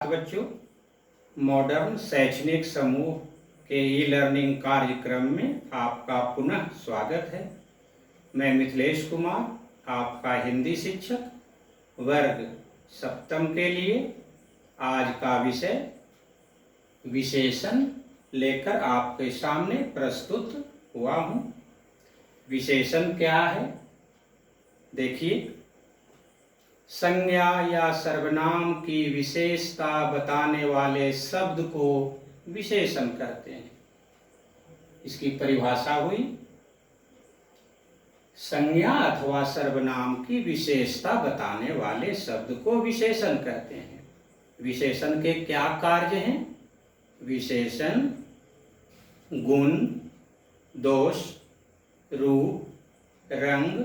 बच्चों, मॉडर्न शैक्षणिक समूह के ई लर्निंग कार्यक्रम में आपका पुनः स्वागत है। मैं मिथिलेश कुमार, आपका हिंदी शिक्षक वर्ग सप्तम के लिए आज का विषय विशेषण लेकर आपके सामने प्रस्तुत हुआ हूँ। विशेषण क्या है? देखिए, संज्ञा या सर्वनाम की विशेषता बताने वाले शब्द को विशेषण कहते हैं। इसकी परिभाषा हुई, संज्ञा अथवा सर्वनाम की विशेषता बताने वाले शब्द को विशेषण कहते हैं। विशेषण के क्या कार्य हैं? विशेषण गुण, दोष, रूप, रंग,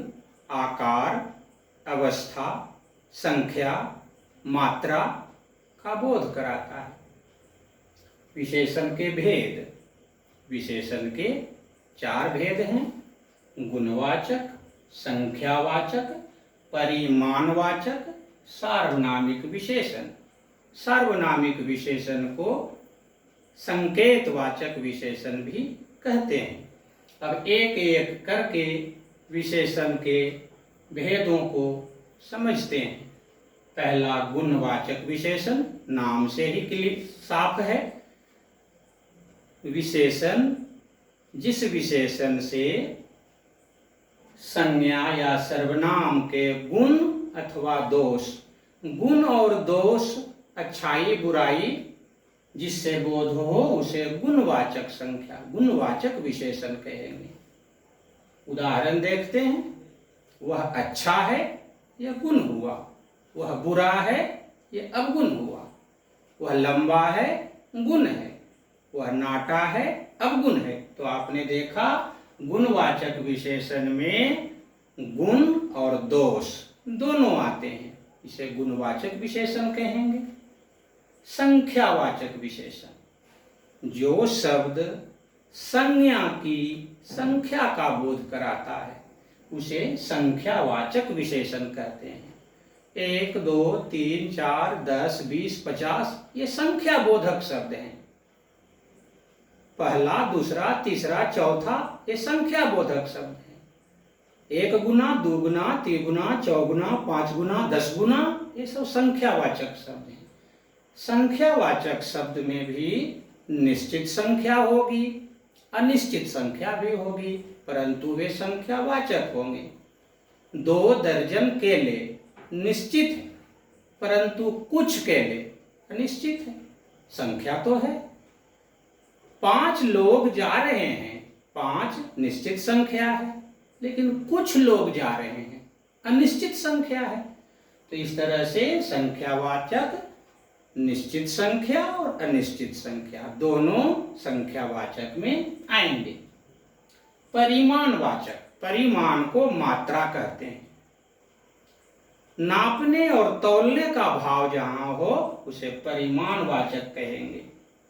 आकार, अवस्था, संख्या, मात्रा का बोध कराता है। विशेषण के भेद, विशेषण के 4 भेद हैं: गुणवाचक, संख्यावाचक, परिमाणवाचक, सार्वनामिक विशेषण। सार्वनामिक विशेषण को संकेतवाचक विशेषण भी कहते हैं। अब एक एक करके विशेषण के भेदों को समझते हैं। पहला गुणवाचक विशेषण, नाम से ही क्लियर साफ है। विशेषण जिस विशेषण से संज्ञा या सर्वनाम के गुण अथवा दोष, गुण और दोष, अच्छाई बुराई जिससे बोध हो उसे गुणवाचक संख्या, गुणवाचक विशेषण कहेंगे। उदाहरण देखते हैं। वह अच्छा है, यह गुण हुआ। वह बुरा है, यह अवगुण हुआ। वह लंबा है, गुण है। वह नाटा है, अवगुण है। तो आपने देखा, गुणवाचक विशेषण में गुण और दोष दोनों आते हैं, इसे गुणवाचक विशेषण कहेंगे। संख्यावाचक विशेषण, जो शब्द संज्ञा की संख्या का बोध कराता है उसे संख्यावाचक विशेषण कहते हैं। 1, 2, 3, 4, 10, 20, 50 ये संख्या बोधक शब्द हैं। पहला, दूसरा, तीसरा, चौथा ये संख्या बोधक शब्द हैं। 1 गुना, 2 गुना, 3 गुना, 4 गुना, 5 गुना, 10 गुना, ये सब संख्यावाचक शब्द हैं। संख्यावाचक शब्द में भी निश्चित संख्या होगी, अनिश्चित संख्या भी होगी, परंतु वे संख्यावाचक होंगे। 2 दर्जन केले निश्चित है, परंतु कुछ केले अनिश्चित है, संख्या तो है। 5 लोग जा रहे हैं, 5 निश्चित संख्या है, लेकिन कुछ लोग जा रहे हैं, अनिश्चित संख्या है। तो इस तरह से संख्यावाचक, निश्चित संख्या और अनिश्चित संख्या दोनों संख्यावाचक में आएंगे। परिमाणवाचक, परिमाण को मात्रा कहते हैं। नापने और तौलने का भाव जहां हो उसे परिमाणवाचक कहेंगे।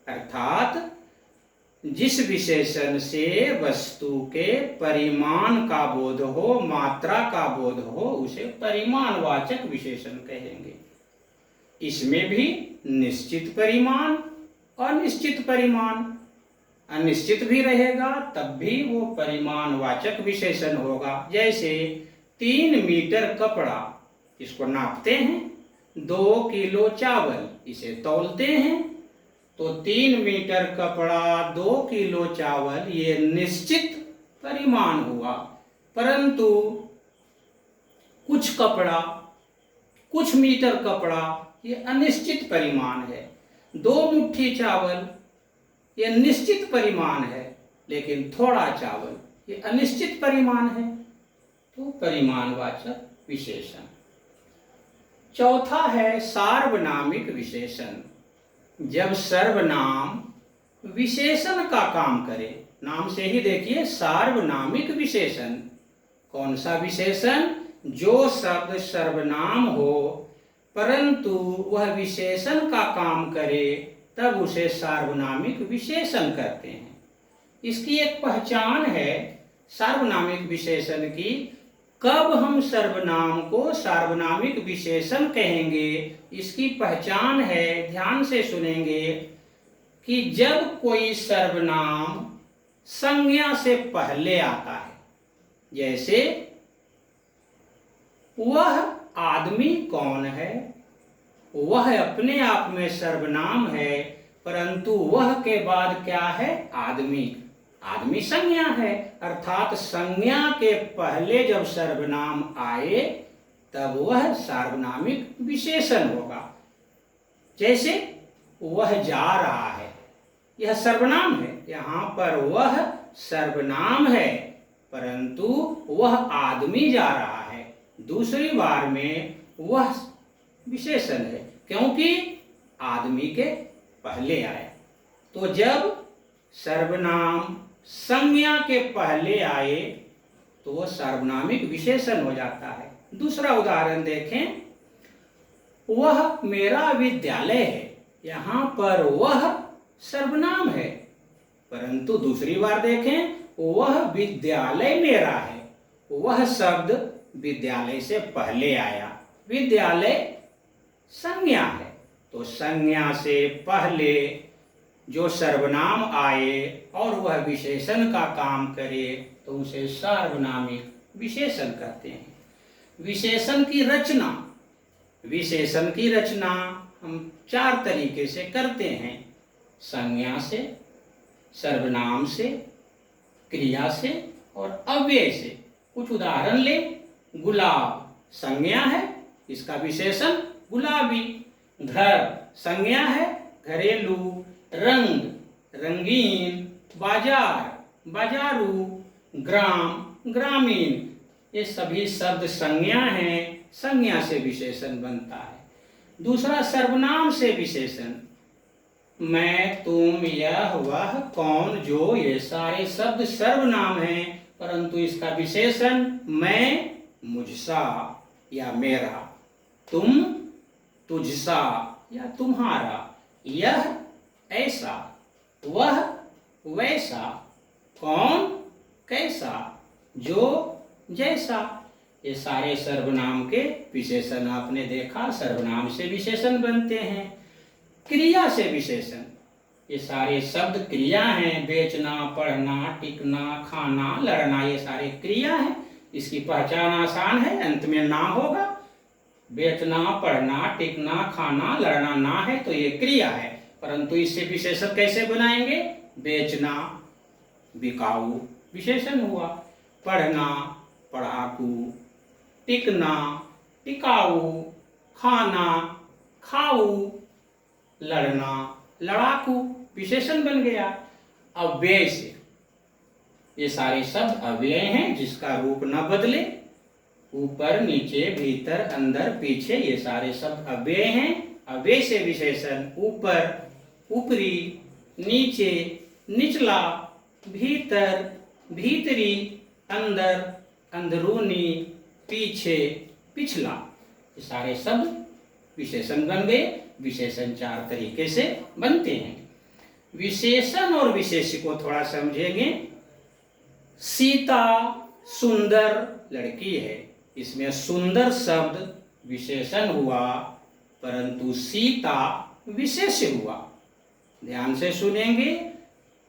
अर्थात जिस विशेषण से वस्तु के परिमाण का बोध हो, मात्रा का बोध हो, उसे परिमाणवाचक विशेषण कहेंगे। इसमें भी निश्चित परिमाण, अनिश्चित परिमाण, अनिश्चित भी रहेगा तब भी वो परिमाणवाचक विशेषण होगा। जैसे 3 मीटर कपड़ा, इसको नापते हैं। 2 किलो चावल, इसे तौलते हैं। तो 3 मीटर कपड़ा, 2 किलो चावल, ये निश्चित परिमाण हुआ। परंतु कुछ कपड़ा, कुछ मीटर कपड़ा, ये अनिश्चित परिमाण है। 2 मुट्ठी चावल, ये निश्चित परिमाण है, लेकिन थोड़ा चावल ये अनिश्चित परिमाण है। तो परिमाणवाचक विशेषण। चौथा है सार्वनामिक विशेषण। जब सर्वनाम विशेषण का काम करे, नाम से ही देखिए, सार्वनामिक विशेषण। कौन सा विशेषण? जो शब्द सर्वनाम हो परंतु वह विशेषण का काम करे, तब उसे सार्वनामिक विशेषण कहते हैं। इसकी एक पहचान है सार्वनामिक विशेषण की, कब हम सर्वनाम को सार्वनामिक विशेषण कहेंगे, इसकी पहचान है, ध्यान से सुनेंगे, कि जब कोई सर्वनाम संज्ञा से पहले आता है। जैसे वह आदमी कौन है, वह अपने आप में सर्वनाम है, परंतु वह के बाद क्या है, आदमी। आदमी संज्ञा है, अर्थात संज्ञा के पहले जब सर्वनाम आए तब वह सार्वनामिक विशेषण होगा। जैसे वह जा रहा है, यह सर्वनाम है, यहाँ पर वह सर्वनाम है, परंतु वह आदमी जा रहा है। दूसरी बार में वह विशेषण है, क्योंकि आदमी के पहले आए। तो जब सर्वनाम संज्ञा के पहले आए तो वह सार्वनामिक विशेषण हो जाता है। दूसरा उदाहरण देखें, वह मेरा विद्यालय है, यहाँ पर वह सर्वनाम है, परंतु दूसरी बार देखें, वह विद्यालय मेरा है, वह शब्द विद्यालय से पहले आया। विद्यालय संज्ञा है, तो संज्ञा से पहले जो सर्वनाम आए और वह विशेषण का काम करे तो उसे सार्वनामिक विशेषण कहते हैं। विशेषण की रचना, विशेषण की रचना हम 4 तरीके से करते हैं, संज्ञा से, सर्वनाम से, क्रिया से और अव्यय से। कुछ उदाहरण ले। गुलाब संज्ञा है, इसका विशेषण गुलाबी। घर संज्ञा है, घरेलू। रंग रंगीन। बाजार बाजारू। ग्राम ग्रामीण। ये सभी शब्द संज्ञा हैं, संज्ञा से विशेषण बनता है। दूसरा सर्वनाम से विशेषण, मैं, तुम, यह, वह, कौन, जो, ये सारे शब्द सर्वनाम हैं, परंतु इसका विशेषण मैं, मुझसा या मेरा, तुम, तुझसा या तुम्हारा, यह ऐसा, वह वैसा, कौन कैसा, जो जैसा। ये सारे सर्वनाम के विशेषण आपने देखा, सर्वनाम से विशेषण बनते हैं। क्रिया से विशेषण, ये सारे शब्द क्रिया हैं, बेचना, पढ़ना, टिकना, खाना, लड़ना, ये सारे क्रिया हैं। इसकी पहचान आसान है, अंत में ना होगा। बेचना, पढ़ना, टिकना, खाना, लड़ना ना है तो ये क्रिया है, परंतु इससे विशेषण कैसे बनाएंगे? बेचना बिकाऊ विशेषण हुआ, पढ़ना पढ़ाकू, टिकना टिकाऊ, खाना खाऊ, लड़ना लड़ाकू विशेषण बन गया। अव्यय से, ये सारे शब्द अव्यय हैं जिसका रूप न बदले, ऊपर नीचे भीतर अंदर पीछे, ये सारे शब्द अव्यय हैं। अव्यय से विशेषण ऊपर ऊपरी, नीचे निचला, भीतर भीतरी, अंदर अंदरूनी, पीछे पिछला, ये सारे शब्द विशेषण बन गए। विशेषण 4 तरीके से बनते हैं। विशेषण और विशेष्य को थोड़ा समझेंगे। सीता सुंदर लड़की है, इसमें सुंदर शब्द विशेषण हुआ, परंतु सीता विशेष्य हुआ। ध्यान से सुनेंगे।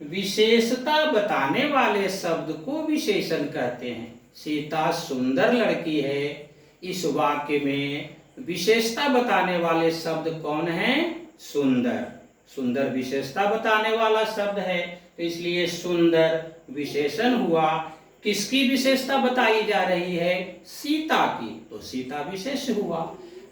विशेषता बताने वाले शब्द को विशेषण कहते हैं। सीता सुंदर लड़की है, इस वाक्य में विशेषता बताने वाले शब्द कौन है? सुंदर। सुंदर विशेषता बताने वाला शब्द है, तो इसलिए सुंदर विशेषण हुआ। किसकी विशेषता बताई जा रही है? सीता की, तो सीता विशेष हुआ।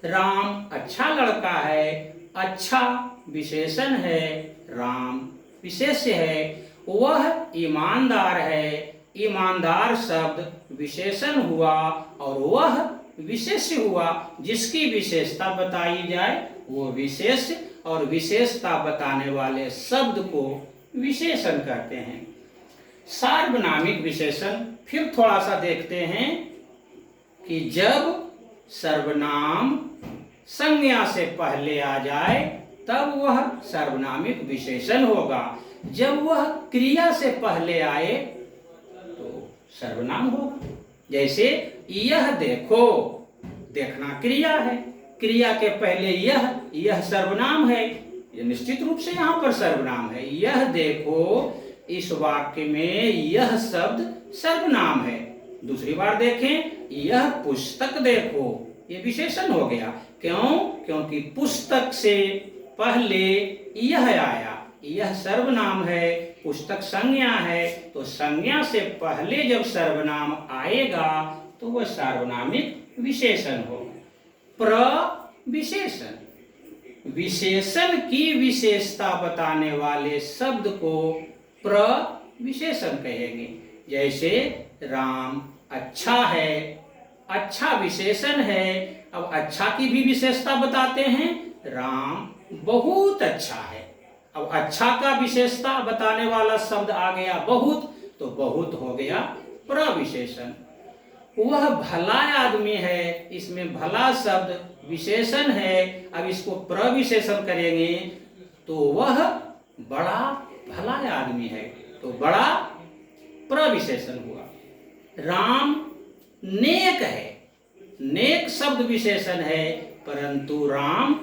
राम अच्छा लड़का है, अच्छा विशेषण है, राम विशेष्य है। वह ईमानदार है, ईमानदार शब्द विशेषण हुआ और वह विशेष्य हुआ। जिसकी विशेषता बताई जाए वो विशेष्य, और विशेषता बताने वाले शब्द को विशेषण कहते हैं। सार्वनामिक विशेषण फिर थोड़ा सा देखते हैं कि जब सर्वनाम संज्ञा से पहले आ जाए तब वह सार्वनामिक विशेषण होगा। जब वह क्रिया से पहले आए तो सर्वनाम होगा। जैसे यह देखो, देखना क्रिया है, क्रिया के पहले यह सर्वनाम है, ये निश्चित रूप से यहाँ पर सर्वनाम है। यह देखो, इस वाक्य में यह शब्द सर्वनाम है। दूसरी बार देखें, यह पुस्तक देखो, ये विशेषण हो गया। क्यों? क्योंकि पुस्तक से पहले यह आया, यह सर्वनाम है, पुस्तक संज्ञा है, तो संज्ञा से पहले जब सर्वनाम आएगा तो वह सार्वनामिक विशेषण होगा। प्रविशेषण, विशेषण की विशेषता बताने वाले शब्द को प्रविशेषण कहेंगे। जैसे राम अच्छा है, अच्छा विशेषण है। अब अच्छा की भी विशेषता बताते हैं, राम बहुत अच्छा है। अब अच्छा का विशेषता बताने वाला शब्द आ गया बहुत, तो बहुत हो गया प्रविशेषण। वह भला आदमी है, इसमें भला शब्द विशेषण है। अब इसको प्रविशेषण करेंगे तो वह बड़ा भला आदमी है, तो बड़ा प्रविशेषण हुआ। राम नेक है, नेक शब्द विशेषण है, परंतु राम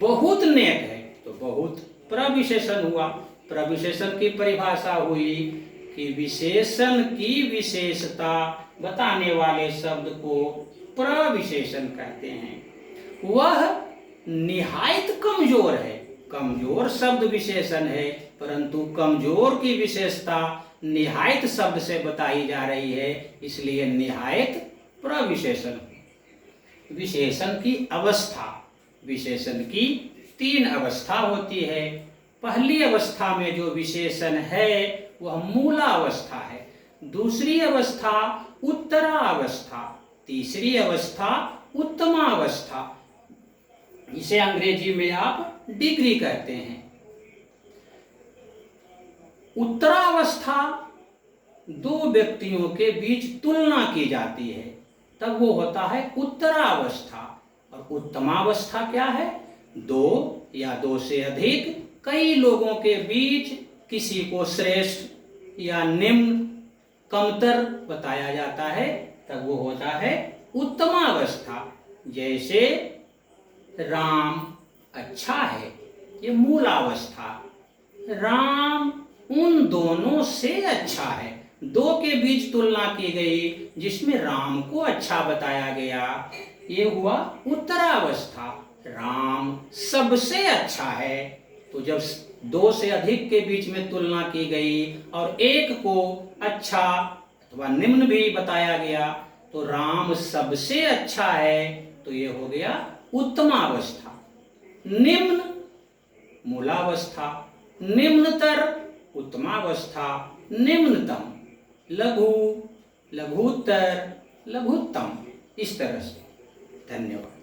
बहुत नेक है, तो बहुत प्रविशेषण हुआ। प्रविशेषण की परिभाषा हुई कि विशेषण की विशेषता बताने वाले शब्द को प्रविशेषण कहते हैं। वह निहायत कमजोर है, कमजोर शब्द विशेषण है, परंतु कमजोर की विशेषता निहायत शब्द से बताई जा रही है, इसलिए निहायत प्रविशेषण। विशेषण की अवस्था, विशेषण की 3 अवस्था होती है। पहली अवस्था में जो विशेषण है वह मूलावस्था है, दूसरी अवस्था उत्तरावस्था, तीसरी अवस्था उत्तमावस्था। इसे अंग्रेजी में आप डिग्री कहते हैं। उत्तरावस्था 2 व्यक्तियों के बीच तुलना की जाती है, तब वो होता है उत्तरावस्था। और उत्तमावस्था क्या है? 2 या 2 से अधिक कई लोगों के बीच किसी को श्रेष्ठ या निम्न, कमतर बताया जाता है, तब वो होता है उत्तमावस्था। जैसे राम अच्छा है, ये मूलावस्था। राम उन दोनों से अच्छा है, 2 के बीच तुलना की गई जिसमें राम को अच्छा बताया गया, ये हुआ उत्तरावस्था। राम सबसे अच्छा है, तो जब 2 से अधिक के बीच में तुलना की गई और एक को अच्छा अथवा निम्न भी बताया गया, तो राम सबसे अच्छा है, तो ये हो गया उत्तमावस्था। निम्न मूलावस्था, निम्नतर उत्तमावस्था, निम्नतम लघु, लघुत्तर, लघुत्तम, इस तरह से। धन्यवाद।